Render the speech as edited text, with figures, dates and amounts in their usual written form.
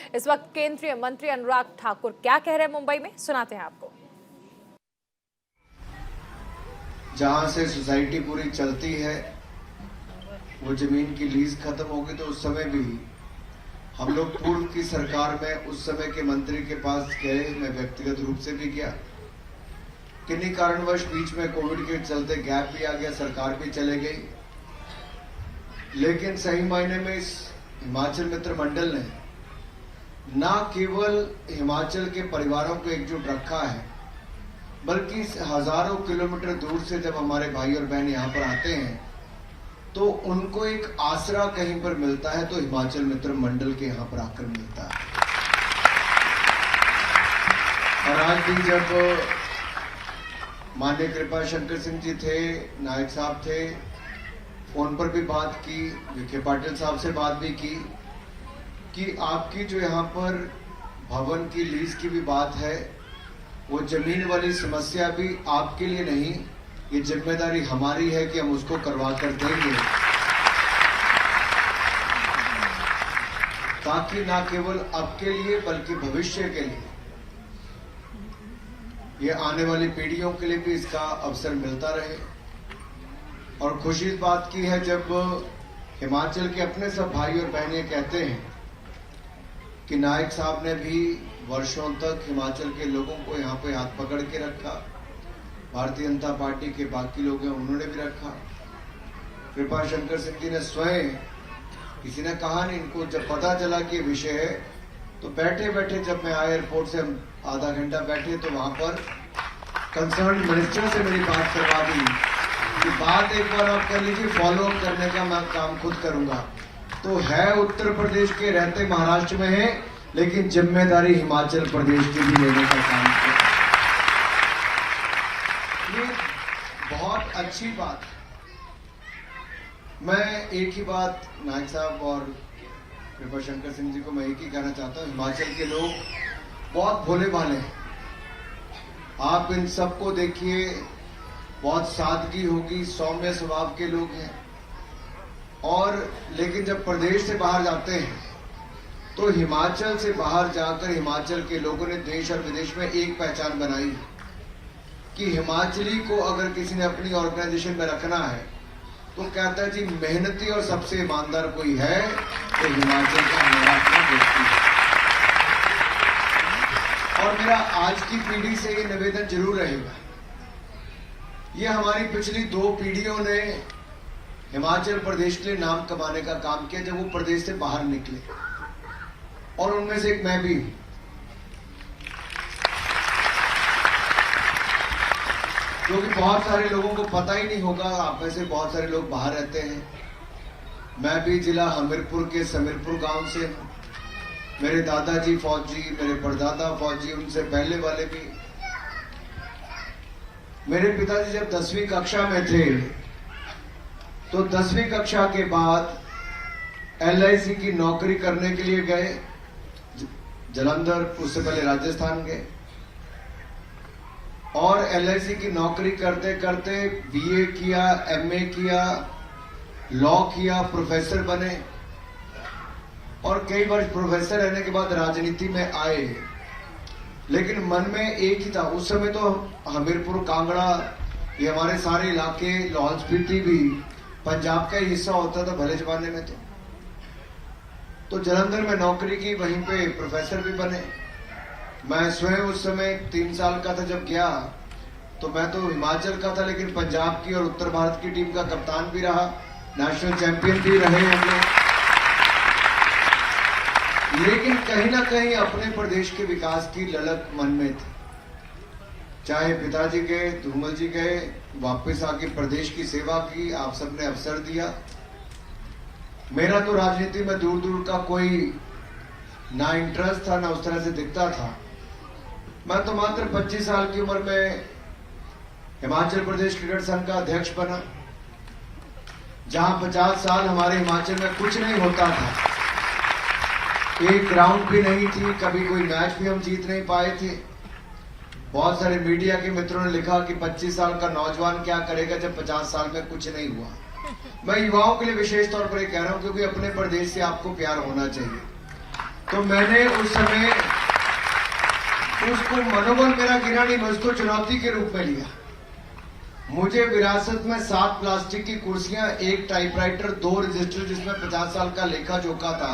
इस वक्त केंद्रीय मंत्री अनुराग ठाकुर क्या कह रहे हैं मुंबई में, सुनाते हैं आपको। जहां से सोसाइटी पूरी चलती है वो जमीन की लीज खत्म होगी, तो उस समय भी हम लोग पूर्व की सरकार में उस समय के मंत्री के पास गए, मैं व्यक्तिगत रूप से भी गया। किन्हीं कारणवश बीच में कोविड के चलते गैप भी आ गया, सरकार भी चले गई, लेकिन सही मायने में इस हिमाचल मित्र मंडल ने ना केवल हिमाचल के परिवारों को एकजुट रखा है, बल्कि हजारों किलोमीटर दूर से जब हमारे भाई और बहन यहाँ पर आते हैं तो उनको एक आसरा कहीं पर मिलता है, तो हिमाचल मित्र मंडल के यहाँ पर आकर मिलता है। और आज भी जब माननीय कृपा शंकर सिंह जी थे, नायक साहब थे, फोन पर भी बात की, विखे पाटिल साहब से बात भी की कि आपकी जो यहाँ पर भवन की लीज की भी बात है, वो जमीन वाली समस्या भी आपके लिए नहीं, ये जिम्मेदारी हमारी है कि हम उसको करवा कर देंगे, ताकि ना केवल अब के लिए बल्कि भविष्य के लिए, ये आने वाली पीढ़ियों के लिए भी इसका अवसर मिलता रहे। और खुशी इस बात की है जब हिमाचल के अपने सब भाई और बहनें कहते हैं कि नायक साहब ने भी वर्षों तक हिमाचल के लोगों को यहाँ पे हाथ पकड़ के रखा, भारतीय जनता पार्टी के बाकी लोग हैं उन्होंने भी रखा, कृपा शंकर सिंह जी ने स्वयं, किसी ने कहा नहीं, इनको जब पता चला कि विषय है तो बैठे बैठे, जब मैं आया एयरपोर्ट से हम आधा घंटा बैठे तो वहां पर कंसर्न मिनिस्टर से मेरी बात करवा दी कि बात एक बार आप कर लीजिए, फॉलो अप करने का मैं काम खुद करूंगा। तो है उत्तर प्रदेश के, रहते महाराष्ट्र में है, लेकिन जिम्मेदारी हिमाचल प्रदेश की भी लेने का काम किया। ये बहुत अच्छी बात है। मैं एक ही बात नायक साहब और कृपा शंकर सिंह जी को मैं एक ही कहना चाहता हूँ, हिमाचल के लोग बहुत भोले भाले हैं। आप इन सबको देखिए, बहुत सादगी होगी, सौम्य स्वभाव के लोग हैं, और लेकिन जब प्रदेश से बाहर जाते हैं तो हिमाचल से बाहर जाकर हिमाचल के लोगों ने देश और विदेश में एक पहचान बनाई कि हिमाचली को अगर किसी ने अपनी ऑर्गेनाइजेशन में रखना है तो कहता है जी मेहनती और सबसे ईमानदार कोई है तो हिमाचल का हमारा व्यक्ति है। और मेरा आज की पीढ़ी से ये निवेदन जरूर रहेगा, ये हमारी पिछली 2 पीढ़ियों ने हिमाचल प्रदेश के लिए नाम कमाने का काम किया जब वो प्रदेश से बाहर निकले, और उनमें से एक मैं भी। क्योंकि बहुत सारे लोगों को पता ही नहीं होगा, आप में से बहुत सारे लोग बाहर रहते हैं। मैं भी जिला हमीरपुर के समीरपुर गांव से हूं। मेरे दादाजी फौजी, मेरे परदादा फौजी, उनसे पहले वाले भी। मेरे पिताजी जब 10वीं कक्षा में थे तो 10वीं कक्षा के बाद LIC की नौकरी करने के लिए गए जलंधर, उससे पहले राजस्थान गए, और LIC की नौकरी करते करते BA किया, MA किया, लॉ किया, प्रोफेसर बने, और कई वर्ष प्रोफेसर रहने के बाद राजनीति में आए। लेकिन मन में एक ही था, उस समय तो हमीरपुर, कांगड़ा, ये हमारे सारे इलाके, लाहौल स्पीति भी पंजाब का ही हिस्सा होता था भले जमाने में। तो जलंधर में नौकरी की, वहीं पे प्रोफेसर भी बने। मैं स्वयं उस समय 3 साल का था जब गया, तो मैं तो हिमाचल का था लेकिन पंजाब की और उत्तर भारत की टीम का कप्तान भी रहा, नेशनल चैंपियन भी रहे हम लोग। लेकिन कहीं ना कहीं अपने प्रदेश के विकास की ललक मन में थी। चाहे पिताजी गए, धूमल जी गए, वापस आके प्रदेश की सेवा की, आप सबने अवसर दिया। मेरा तो राजनीति में दूर दूर का कोई ना इंटरेस्ट था, ना उस तरह से दिखता था। मैं तो मात्र 25 साल की उम्र में हिमाचल प्रदेश क्रिकेट संघ का अध्यक्ष बना, जहां 50 साल हमारे हिमाचल में कुछ नहीं होता था, एक ग्राउंड भी नहीं थी, कभी कोई मैच भी हम जीत नहीं पाए थे। बहुत सारे मीडिया के मित्रों ने लिखा कि 25 साल का नौजवान क्या करेगा जब 50 साल में कुछ नहीं हुआ। मैं युवाओं के लिए विशेष तौर पर ये कह रहा हूं, क्योंकि अपने प्रदेश से आपको प्यार होना चाहिए। तो मैंने उस समय उसको मनोबल मेरा गिरा नहीं, मैं उसको चुनौती के रूप में लिया। मुझे विरासत में 7 प्लास्टिक की कुर्सियां, 1 टाइपराइटर, 2 रजिस्टर जिसमें 50 साल का लेखा जोखा था,